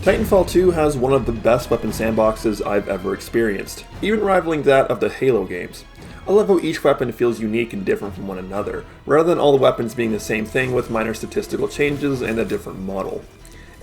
Titanfall 2 has one of the best weapon sandboxes I've ever experienced, even rivaling that of the Halo games. I love how each weapon feels unique and different from one another, rather than all the weapons being the same thing with minor statistical changes and a different model.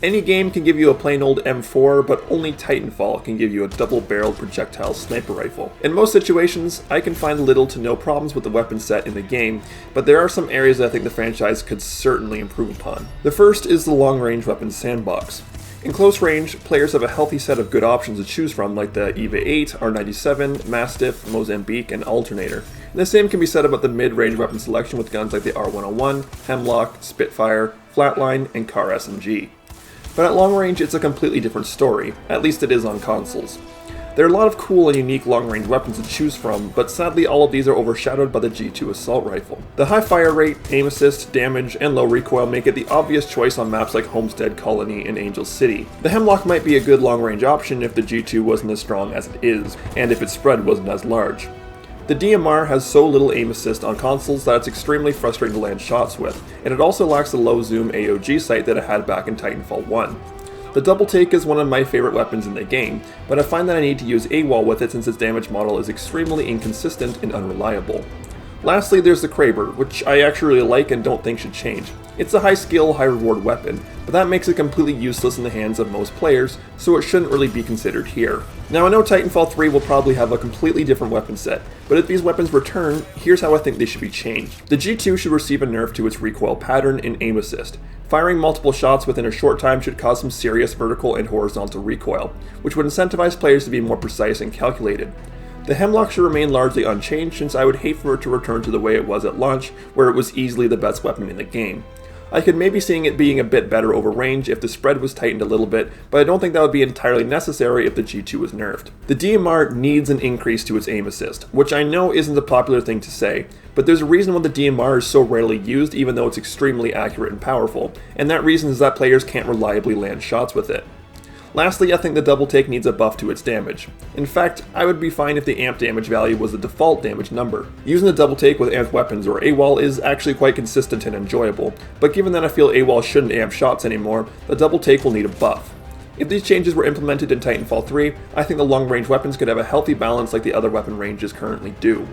Any game can give you a plain old M4, but only Titanfall can give you a double-barreled projectile sniper rifle. In most situations, I can find little to no problems with the weapon set in the game, but there are some areas that I think the franchise could certainly improve upon. The first is the long-range weapons sandbox. In close range, players have a healthy set of good options to choose from, like the EVA 8, R97, Mastiff, Mozambique, and Alternator. And the same can be said about the mid-range weapon selection with guns like the R101, Hemlock, Spitfire, Flatline, and Car SMG. But at long range, it's a completely different story, at least it is on consoles. There are a lot of cool and unique long-range weapons to choose from, but sadly all of these are overshadowed by the G2 assault rifle. The high fire rate, aim assist, damage, and low recoil make it the obvious choice on maps like Homestead, Colony, and Angel City. The Hemlock might be a good long-range option if the G2 wasn't as strong as it is, and if its spread wasn't as large. The DMR has so little aim assist on consoles that it's extremely frustrating to land shots with, and it also lacks the low zoom AOG sight that it had back in Titanfall 1. The double take is one of my favorite weapons in the game, but I find that I need to use AWOL with it since its damage model is extremely inconsistent and unreliable. Lastly, there's the Kraber, which I actually really like and don't think should change. It's a high skill, high reward weapon, but that makes it completely useless in the hands of most players, so it shouldn't really be considered here. Now I know Titanfall 3 will probably have a completely different weapon set, but if these weapons return, here's how I think they should be changed. The G2 should receive a nerf to its recoil pattern and aim assist. Firing multiple shots within a short time should cause some serious vertical and horizontal recoil, which would incentivize players to be more precise and calculated. The Hemlock should remain largely unchanged since I would hate for it to return to the way it was at launch, where it was easily the best weapon in the game. I could maybe see it being a bit better over range if the spread was tightened a little bit, but I don't think that would be entirely necessary if the G2 was nerfed. The DMR needs an increase to its aim assist, which I know isn't a popular thing to say, but there's a reason why the DMR is so rarely used even though it's extremely accurate and powerful, and that reason is that players can't reliably land shots with it. Lastly, I think the double take needs a buff to its damage. In fact, I would be fine if the amp damage value was the default damage number. Using the double take with amped weapons or AWOL is actually quite consistent and enjoyable, but given that I feel AWOL shouldn't amp shots anymore, the double take will need a buff. If these changes were implemented in Titanfall 3, I think the long range weapons could have a healthy balance like the other weapon ranges currently do.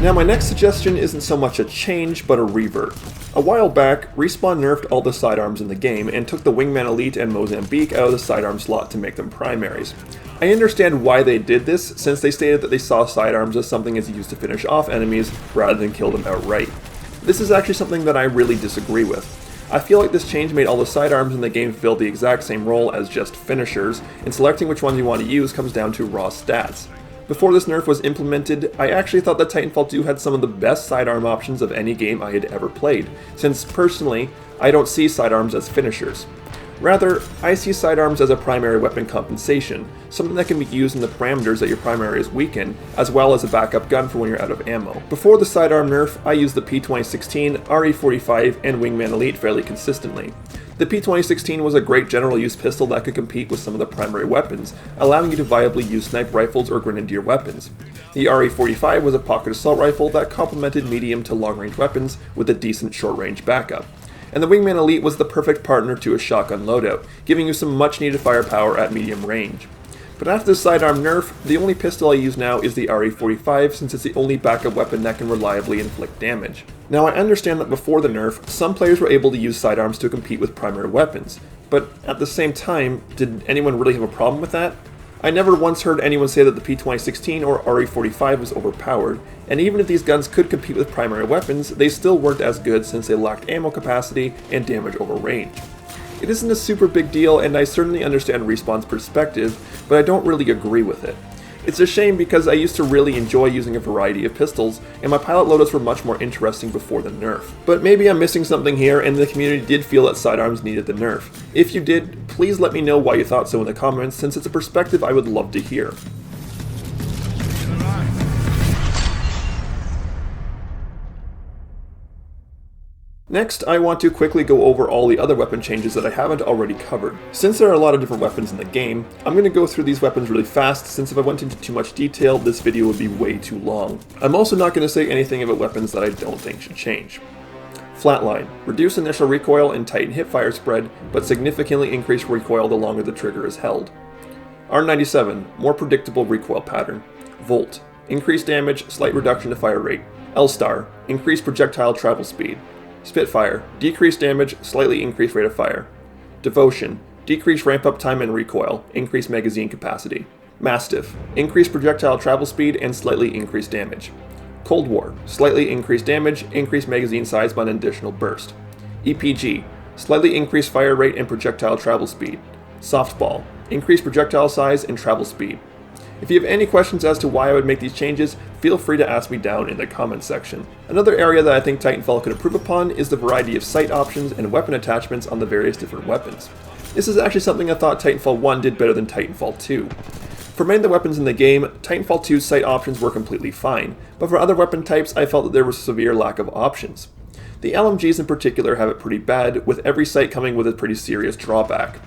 Now my next suggestion isn't so much a change, but a revert. A while back, Respawn nerfed all the sidearms in the game and took the Wingman Elite and Mozambique out of the sidearm slot to make them primaries. I understand why they did this, since they stated that they saw sidearms as something that's used to finish off enemies rather than kill them outright. This is actually something that I really disagree with. I feel like this change made all the sidearms in the game fill the exact same role as just finishers, and selecting which ones you want to use comes down to raw stats. Before this nerf was implemented, I actually thought that Titanfall 2 had some of the best sidearm options of any game I had ever played, since personally, I don't see sidearms as finishers. Rather, I see sidearms as a primary weapon compensation, something that can be used in the parameters that your primary is weak in, as well as a backup gun for when you're out of ammo. Before the sidearm nerf, I used the P2016, RE45, and Wingman Elite fairly consistently. The P2016 was a great general use pistol that could compete with some of the primary weapons, allowing you to viably use sniper rifles or grenadier weapons. The RE45 was a pocket assault rifle that complemented medium to long range weapons with a decent short range backup. And the Wingman Elite was the perfect partner to a shotgun loadout, giving you some much needed firepower at medium range. But after the sidearm nerf, the only pistol I use now is the RE45 since it's the only backup weapon that can reliably inflict damage. Now I understand that before the nerf, some players were able to use sidearms to compete with primary weapons, but at the same time, did anyone really have a problem with that? I never once heard anyone say that the P2016 or RE45 was overpowered, and even if these guns could compete with primary weapons, they still weren't as good since they lacked ammo capacity and damage over range. It isn't a super big deal, and I certainly understand Respawn's perspective, but I don't really agree with it. It's a shame because I used to really enjoy using a variety of pistols, and my pilot loadouts were much more interesting before the nerf. But maybe I'm missing something here, and the community did feel that sidearms needed the nerf. If you did, please let me know why you thought so in the comments, since it's a perspective I would love to hear. Next, I want to quickly go over all the other weapon changes that I haven't already covered. Since there are a lot of different weapons in the game, I'm going to go through these weapons really fast, since if I went into too much detail, this video would be way too long. I'm also not going to say anything about weapons that I don't think should change. Flatline. Reduce initial recoil and tighten hipfire spread, but significantly increase recoil the longer the trigger is held. R97. More predictable recoil pattern. Volt. Increased damage, slight reduction to fire rate. L-Star. Increased projectile travel speed. Spitfire. Decreased damage, slightly increased rate of fire. Devotion. Decreased ramp-up time and recoil, increased magazine capacity. Mastiff. Increased projectile travel speed and slightly increased damage. Cold War. Slightly increased damage, increased magazine size by an additional burst. EPG. Slightly increased fire rate and projectile travel speed. Softball. Increased projectile size and travel speed. If you have any questions as to why I would make these changes, feel free to ask me down in the comments section. Another area that I think Titanfall could improve upon is the variety of sight options and weapon attachments on the various different weapons. This is actually something I thought Titanfall 1 did better than Titanfall 2. For many of the weapons in the game, Titanfall 2's sight options were completely fine, but for other weapon types I felt that there was a severe lack of options. The LMGs in particular have it pretty bad, with every sight coming with a pretty serious drawback.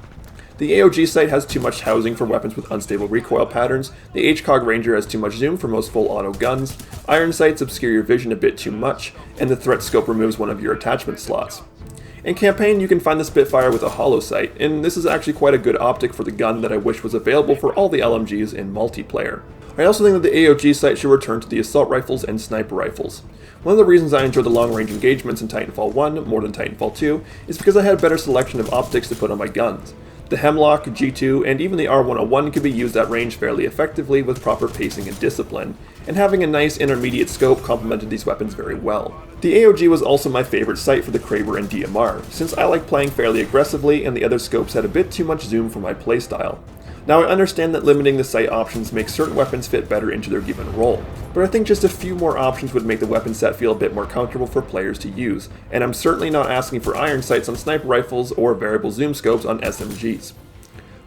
The AOG sight has too much housing for weapons with unstable recoil patterns, the HCOG Ranger has too much zoom for most full auto guns, iron sights obscure your vision a bit too much, and the threat scope removes one of your attachment slots. In campaign, you can find the Spitfire with a hollow sight, and this is actually quite a good optic for the gun that I wish was available for all the LMGs in multiplayer. I also think that the AOG sight should return to the assault rifles and sniper rifles. One of the reasons I enjoyed the long-range engagements in Titanfall 1 more than Titanfall 2 is because I had a better selection of optics to put on my guns. The Hemlock, G2, and even the R101 could be used at range fairly effectively with proper pacing and discipline, and having a nice intermediate scope complemented these weapons very well. The AOG was also my favorite sight for the Kraber and DMR, since I like playing fairly aggressively and the other scopes had a bit too much zoom for my playstyle. Now I understand that limiting the sight options makes certain weapons fit better into their given role, but I think just a few more options would make the weapon set feel a bit more comfortable for players to use, and I'm certainly not asking for iron sights on sniper rifles or variable zoom scopes on SMGs.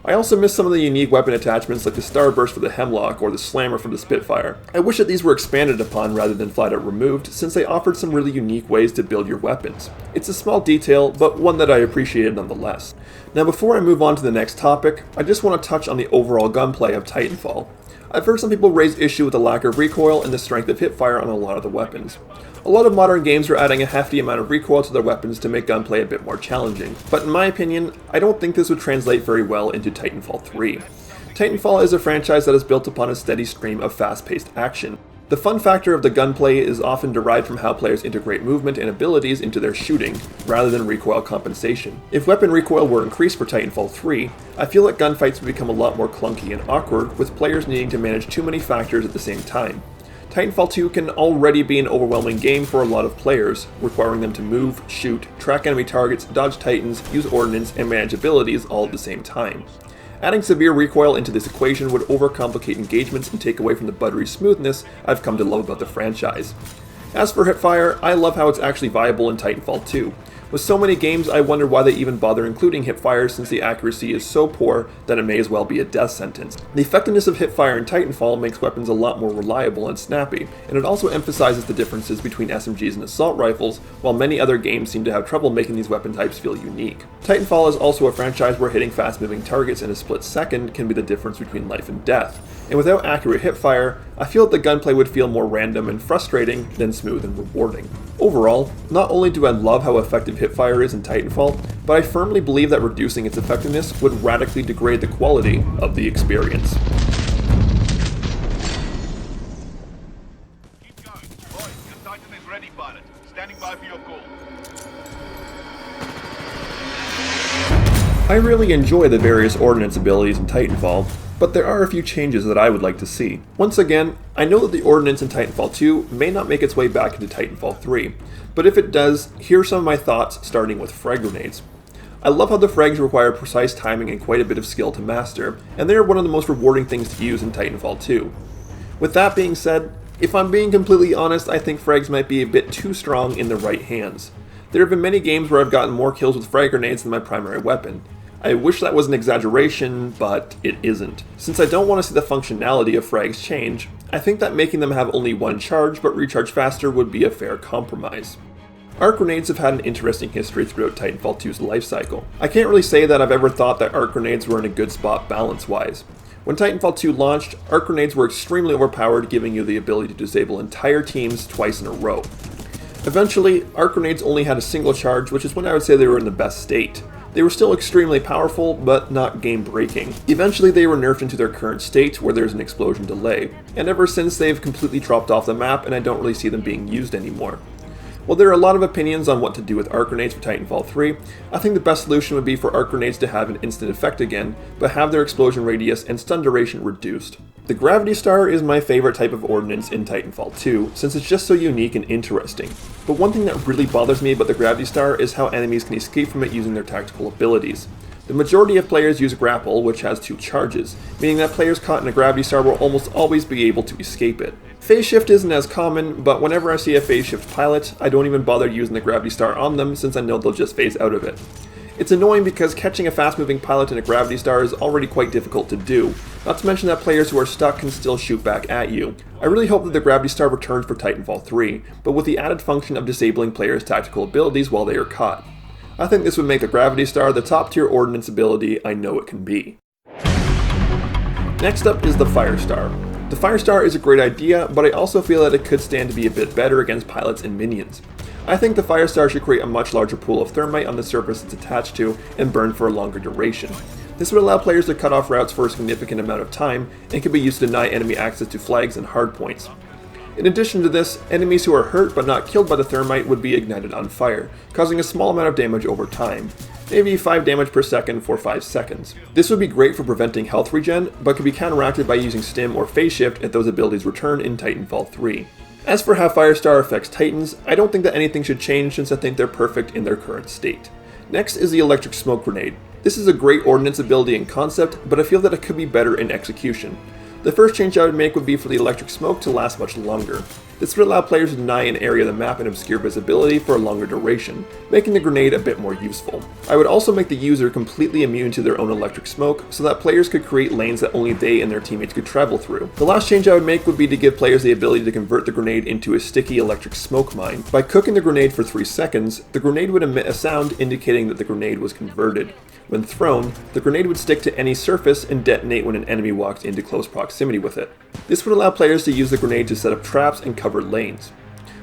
I also miss some of the unique weapon attachments like the Starburst for the Hemlock or the Slammer for the Spitfire. I wish that these were expanded upon rather than flat out removed, since they offered some really unique ways to build your weapons. It's a small detail, but one that I appreciated nonetheless. Now before I move on to the next topic, I just want to touch on the overall gunplay of Titanfall. I've heard some people raise issue with the lack of recoil and the strength of hipfire on a lot of the weapons. A lot of modern games are adding a hefty amount of recoil to their weapons to make gunplay a bit more challenging, but in my opinion, I don't think this would translate very well into Titanfall 3. Titanfall is a franchise that is built upon a steady stream of fast-paced action. The fun factor of the gunplay is often derived from how players integrate movement and abilities into their shooting, rather than recoil compensation. If weapon recoil were increased for Titanfall 3, I feel that gunfights would become a lot more clunky and awkward, with players needing to manage too many factors at the same time. Titanfall 2 can already be an overwhelming game for a lot of players, requiring them to move, shoot, track enemy targets, dodge titans, use ordnance, and manage abilities all at the same time. Adding severe recoil into this equation would overcomplicate engagements and take away from the buttery smoothness I've come to love about the franchise. As for hipfire, I love how it's actually viable in Titanfall 2. With so many games, I wonder why they even bother including hipfire since the accuracy is so poor that it may as well be a death sentence. The effectiveness of hipfire in Titanfall makes weapons a lot more reliable and snappy, and it also emphasizes the differences between SMGs and assault rifles, while many other games seem to have trouble making these weapon types feel unique. Titanfall is also a franchise where hitting fast-moving targets in a split second can be the difference between life and death, and without accurate hipfire, I feel that the gunplay would feel more random and frustrating than smooth and rewarding. Overall, not only do I love how effective hipfire is in Titanfall, but I firmly believe that reducing its effectiveness would radically degrade the quality of the experience. Keep going. Boys, your Titan is ready, pilot. Standing by for your call. I really enjoy the various ordnance abilities in Titanfall, but there are a few changes that I would like to see. Once again, I know that the ordnance in Titanfall 2 may not make its way back into Titanfall 3, but if it does, here are some of my thoughts, starting with frag grenades. I love how the frags require precise timing and quite a bit of skill to master, and they are one of the most rewarding things to use in Titanfall 2. With that being said, if I'm being completely honest, I think frags might be a bit too strong in the right hands. There have been many games where I've gotten more kills with frag grenades than my primary weapon. I wish that was an exaggeration, but it isn't. Since I don't want to see the functionality of frags change, I think that making them have only one charge but recharge faster would be a fair compromise. Arc grenades have had an interesting history throughout Titanfall 2's lifecycle. I can't really say that I've ever thought that arc grenades were in a good spot balance-wise. When Titanfall 2 launched, arc grenades were extremely overpowered, giving you the ability to disable entire teams twice in a row. Eventually, arc grenades only had a single charge, which is when I would say they were in the best state. They were still extremely powerful, but not game-breaking. Eventually they were nerfed into their current state, where there's an explosion delay, and ever since they've completely dropped off the map and I don't really see them being used anymore. While there are a lot of opinions on what to do with arc grenades for Titanfall 3, I think the best solution would be for arc grenades to have an instant effect again, but have their explosion radius and stun duration reduced. The Gravity Star is my favorite type of ordnance in Titanfall 2, since it's just so unique and interesting. But one thing that really bothers me about the Gravity Star is how enemies can escape from it using their tactical abilities. The majority of players use Grapple, which has 2 charges, meaning that players caught in a Gravity Star will almost always be able to escape it. Phase Shift isn't as common, but whenever I see a Phase Shift pilot, I don't even bother using the Gravity Star on them since I know they'll just phase out of it. It's annoying because catching a fast-moving pilot in a Gravity Star is already quite difficult to do, not to mention that players who are stuck can still shoot back at you. I really hope that the Gravity Star returns for Titanfall 3, but with the added function of disabling players' tactical abilities while they are caught. I think this would make the Gravity Star the top-tier ordnance ability I know it can be. Next up is the Fire Star. The Fire Star is a great idea, but I also feel that it could stand to be a bit better against pilots and minions. I think the Fire Star should create a much larger pool of thermite on the surface it's attached to and burn for a longer duration. This would allow players to cut off routes for a significant amount of time and can be used to deny enemy access to flags and hardpoints. In addition to this, enemies who are hurt but not killed by the thermite would be ignited on fire, causing a small amount of damage over time, maybe 5 damage per second for 5 seconds. This would be great for preventing health regen, but could be counteracted by using Stim or Phase Shift if those abilities return in Titanfall 3. As for how Firestar affects Titans, I don't think that anything should change since I think they're perfect in their current state. Next is the Electric Smoke Grenade. This is a great ordnance ability in concept, but I feel that it could be better in execution. The first change I would make would be for the electric smoke to last much longer. This would allow players to deny an area of the map and obscure visibility for a longer duration, making the grenade a bit more useful. I would also make the user completely immune to their own electric smoke, so that players could create lanes that only they and their teammates could travel through. The last change I would make would be to give players the ability to convert the grenade into a sticky electric smoke mine. By cooking the grenade for 3 seconds, the grenade would emit a sound indicating that the grenade was converted. When thrown, the grenade would stick to any surface and detonate when an enemy walked into close proximity with it. This would allow players to use the grenade to set up traps and cover lanes.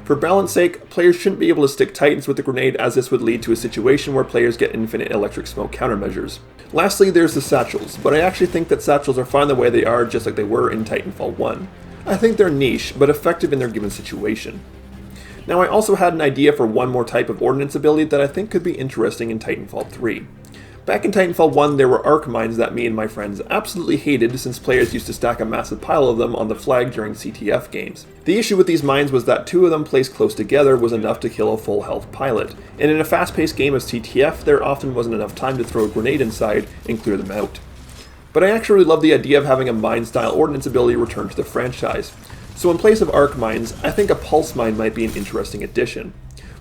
For balance sake, players shouldn't be able to stick Titans with the grenade, as this would lead to a situation where players get infinite electric smoke countermeasures. Lastly, there's the satchels, but I actually think that satchels are fine the way they are, just like they were in Titanfall 1. I think they're niche, but effective in their given situation. Now, I also had an idea for one more type of ordnance ability that I think could be interesting in Titanfall 3. Back in Titanfall 1, there were arc mines that me and my friends absolutely hated, since players used to stack a massive pile of them on the flag during CTF games. The issue with these mines was that 2 of them placed close together was enough to kill a full health pilot, and in a fast-paced game of CTF, there often wasn't enough time to throw a grenade inside and clear them out. But I actually really love the idea of having a mine-style ordnance ability return to the franchise. So in place of arc mines, I think a pulse mine might be an interesting addition.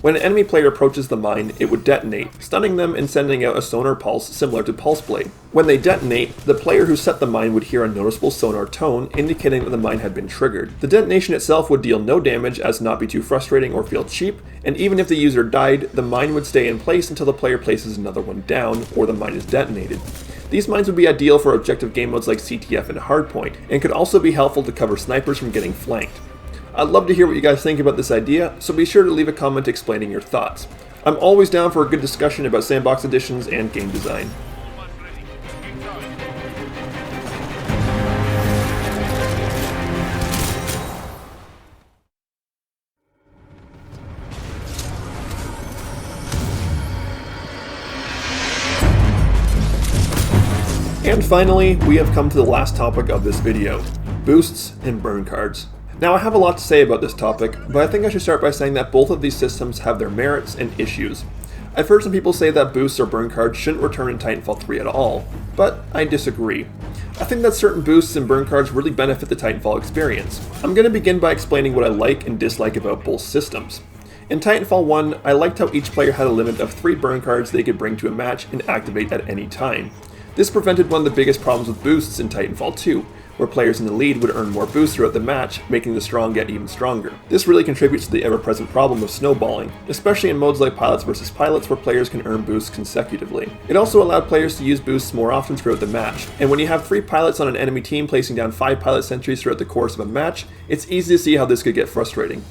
When an enemy player approaches the mine, it would detonate, stunning them and sending out a sonar pulse similar to Pulse Blade. When they detonate, the player who set the mine would hear a noticeable sonar tone indicating that the mine had been triggered. The detonation itself would deal no damage as not be too frustrating or feel cheap, and even if the user died, the mine would stay in place until the player places another one down or the mine is detonated. These mines would be ideal for objective game modes like CTF and Hardpoint, and could also be helpful to cover snipers from getting flanked. I'd love to hear what you guys think about this idea, so be sure to leave a comment explaining your thoughts. I'm always down for a good discussion about sandbox additions and game design. And finally, we have come to the last topic of this video, boosts and burn cards. Now, I have a lot to say about this topic, but I think I should start by saying that both of these systems have their merits and issues. I've heard some people say that boosts or burn cards shouldn't return in Titanfall 3 at all, but I disagree. I think that certain boosts and burn cards really benefit the Titanfall experience. I'm going to begin by explaining what I like and dislike about both systems. In Titanfall 1, I liked how each player had a limit of 3 burn cards they could bring to a match and activate at any time. This prevented one of the biggest problems with boosts in Titanfall 2, where players in the lead would earn more boosts throughout the match, making the strong get even stronger. This really contributes to the ever-present problem of snowballing, especially in modes like Pilots vs. Pilots where players can earn boosts consecutively. It also allowed players to use boosts more often throughout the match, and when you have 3 pilots on an enemy team placing down 5 pilot sentries throughout the course of a match, it's easy to see how this could get frustrating.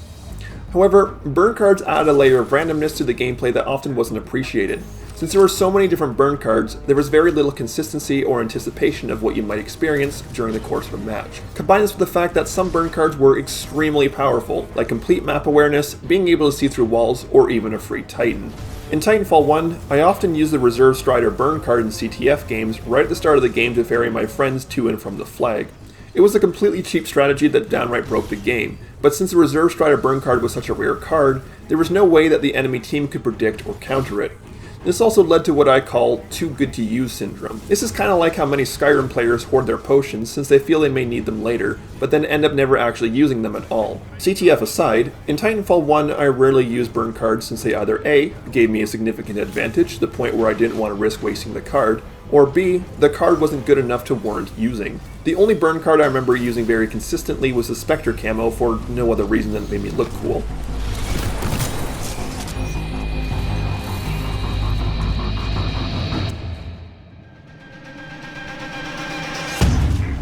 However, burn cards added a layer of randomness to the gameplay that often wasn't appreciated. Since there were so many different burn cards, there was very little consistency or anticipation of what you might experience during the course of a match. Combine this with the fact that some burn cards were extremely powerful, like complete map awareness, being able to see through walls, or even a free Titan. In Titanfall 1, I often used the Reserve Strider burn card in CTF games right at the start of the game to ferry my friends to and from the flag. It was a completely cheap strategy that downright broke the game, but since the Reserve Strider burn card was such a rare card, there was no way that the enemy team could predict or counter it. This also led to what I call too good to use syndrome. This is kind of like how many Skyrim players hoard their potions since they feel they may need them later, but then end up never actually using them at all. CTF aside, in Titanfall 1 I rarely used burn cards since they either A, gave me a significant advantage to the point where I didn't want to risk wasting the card, or B, the card wasn't good enough to warrant using. The only burn card I remember using very consistently was the Spectre camo for no other reason than it made me look cool.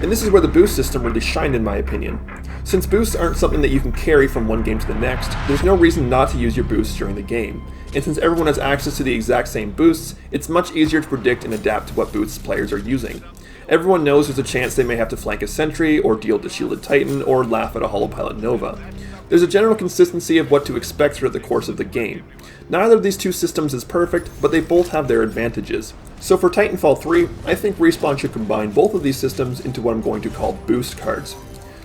And this is where the boost system really shined in my opinion. Since boosts aren't something that you can carry from one game to the next, there's no reason not to use your boosts during the game. And since everyone has access to the exact same boosts, it's much easier to predict and adapt to what boosts players are using. Everyone knows there's a chance they may have to flank a sentry, or deal to shielded Titan, or laugh at a holopilot Nova. There's a general consistency of what to expect throughout the course of the game. Neither of these two systems is perfect, but they both have their advantages. So for Titanfall 3, I think Respawn should combine both of these systems into what I'm going to call boost cards.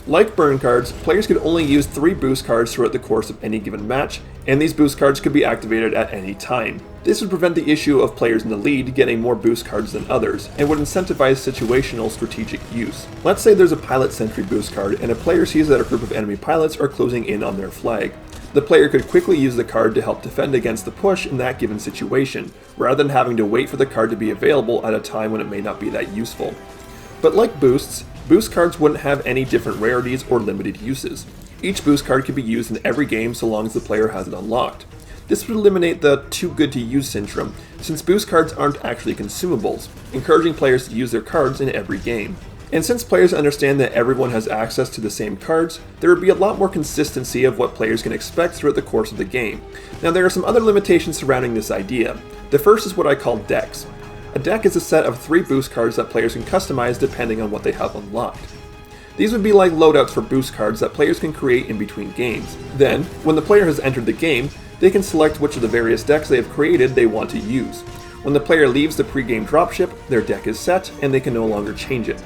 Like burn cards, players could only use 3 boost cards throughout the course of any given match, and these boost cards could be activated at any time. This would prevent the issue of players in the lead getting more boost cards than others, and would incentivize situational strategic use. Let's say there's a pilot sentry boost card, and a player sees that a group of enemy pilots are closing in on their flag. The player could quickly use the card to help defend against the push in that given situation, rather than having to wait for the card to be available at a time when it may not be that useful. But like boosts, boost cards wouldn't have any different rarities or limited uses. Each boost card could be used in every game so long as the player has it unlocked. This would eliminate the too good to use syndrome, since boost cards aren't actually consumables, encouraging players to use their cards in every game. And since players understand that everyone has access to the same cards, there would be a lot more consistency of what players can expect throughout the course of the game. Now there are some other limitations surrounding this idea. The first is what I call decks. A deck is a set of 3 boost cards that players can customize depending on what they have unlocked. These would be like loadouts for boost cards that players can create in between games. Then, when the player has entered the game, they can select which of the various decks they have created they want to use. When the player leaves the pre-game dropship, their deck is set, and they can no longer change it.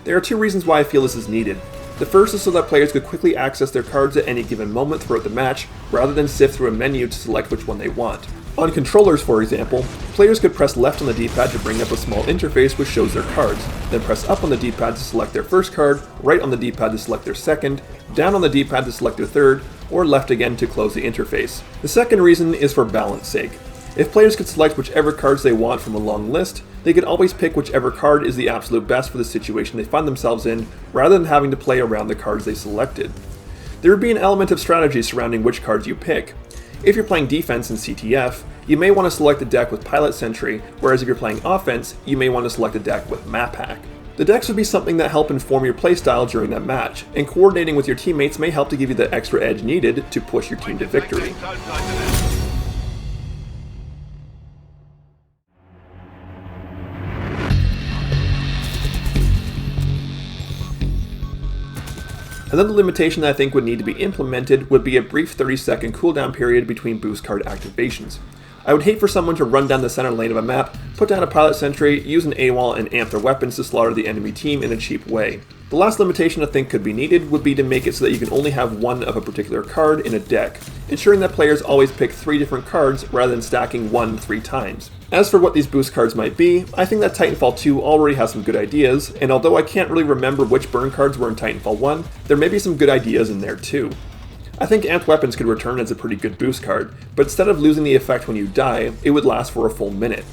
There are 2 reasons why I feel this is needed. The first is so that players could quickly access their cards at any given moment throughout the match, rather than sift through a menu to select which one they want. On controllers, for example, players could press left on the D-pad to bring up a small interface which shows their cards, then press up on the D-pad to select their first card, right on the D-pad to select their second, down on the D-pad to select their third, or left again to close the interface. The second reason is for balance sake. If players could select whichever cards they want from a long list, they could always pick whichever card is the absolute best for the situation they find themselves in, rather than having to play around the cards they selected. There would be an element of strategy surrounding which cards you pick. If you're playing defense in CTF, you may want to select a deck with Pilot Sentry, whereas if you're playing offense, you may want to select a deck with Map Hack. The decks would be something that help inform your playstyle during that match, and coordinating with your teammates may help to give you the extra edge needed to push your team to victory. Another limitation that I think would need to be implemented would be a brief 30-second cooldown period between boost card activations. I would hate for someone to run down the center lane of a map, put down a pilot sentry, use an AWOL and amp their weapons to slaughter the enemy team in a cheap way. The last limitation I think could be needed would be to make it so that you can only have one of a particular card in a deck, ensuring that players always pick 3 different cards rather than stacking 1 3 times. As for what these boost cards might be, I think that Titanfall 2 already has some good ideas, and although I can't really remember which burn cards were in Titanfall 1, there may be some good ideas in there too. I think amped weapons could return as a pretty good boost card, but instead of losing the effect when you die, it would last for a full minute.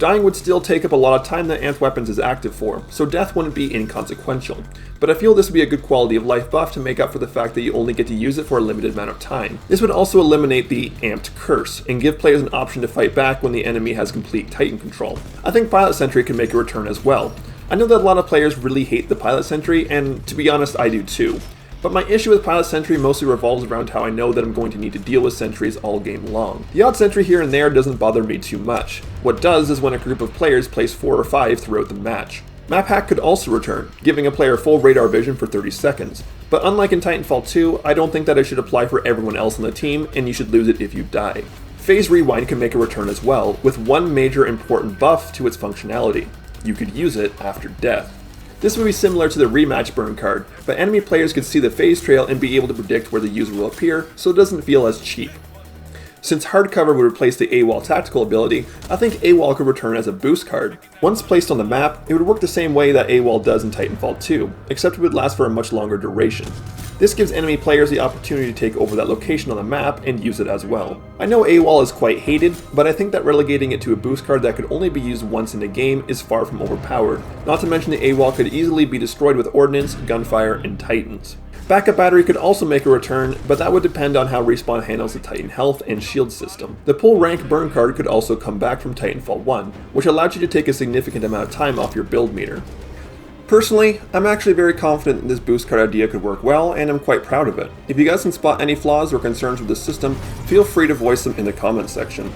Dying would still take up a lot of time that Amped Weapons is active for, so death wouldn't be inconsequential. But I feel this would be a good quality of life buff to make up for the fact that you only get to use it for a limited amount of time. This would also eliminate the Amped Curse, and give players an option to fight back when the enemy has complete Titan control. I think Pilot Sentry can make a return as well. I know that a lot of players really hate the Pilot Sentry, and to be honest, I do too. But my issue with Pilot Sentry mostly revolves around how I know that I'm going to need to deal with sentries all game long. The odd sentry here and there doesn't bother me too much. What does is when a group of players place 4 or 5 throughout the match. Map Hack could also return, giving a player full radar vision for 30 seconds. But unlike in Titanfall 2, I don't think that it should apply for everyone else on the team, and you should lose it if you die. Phase Rewind can make a return as well, with one major important buff to its functionality. You could use it after death. This would be similar to the rematch burn card, but enemy players could see the phase trail and be able to predict where the user will appear, so it doesn't feel as cheap. Since Hardcover would replace the AWOL tactical ability, I think AWOL could return as a boost card. Once placed on the map, it would work the same way that AWOL does in Titanfall 2, except it would last for a much longer duration. This gives enemy players the opportunity to take over that location on the map and use it as well. I know AWOL is quite hated, but I think that relegating it to a boost card that could only be used once in a game is far from overpowered. Not to mention the AWOL could easily be destroyed with Ordnance, Gunfire, and Titans. Backup Battery could also make a return, but that would depend on how Respawn handles the Titan health and shield system. The Pull Rank burn card could also come back from Titanfall 1, which allowed you to take a significant amount of time off your build meter. Personally, I'm actually very confident that this boost card idea could work well, and I'm quite proud of it. If you guys can spot any flaws or concerns with the system, feel free to voice them in the comments section.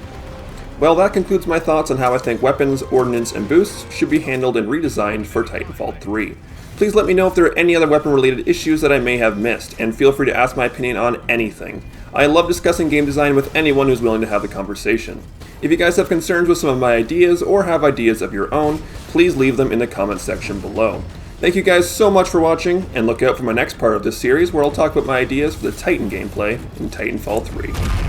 Well, that concludes my thoughts on how I think weapons, ordnance, and boosts should be handled and redesigned for Titanfall 3. Please let me know if there are any other weapon-related issues that I may have missed, and feel free to ask my opinion on anything. I love discussing game design with anyone who's willing to have the conversation. If you guys have concerns with some of my ideas, or have ideas of your own, please leave them in the comments section below. Thank you guys so much for watching, and look out for my next part of this series where I'll talk about my ideas for the Titan gameplay in Titanfall 3.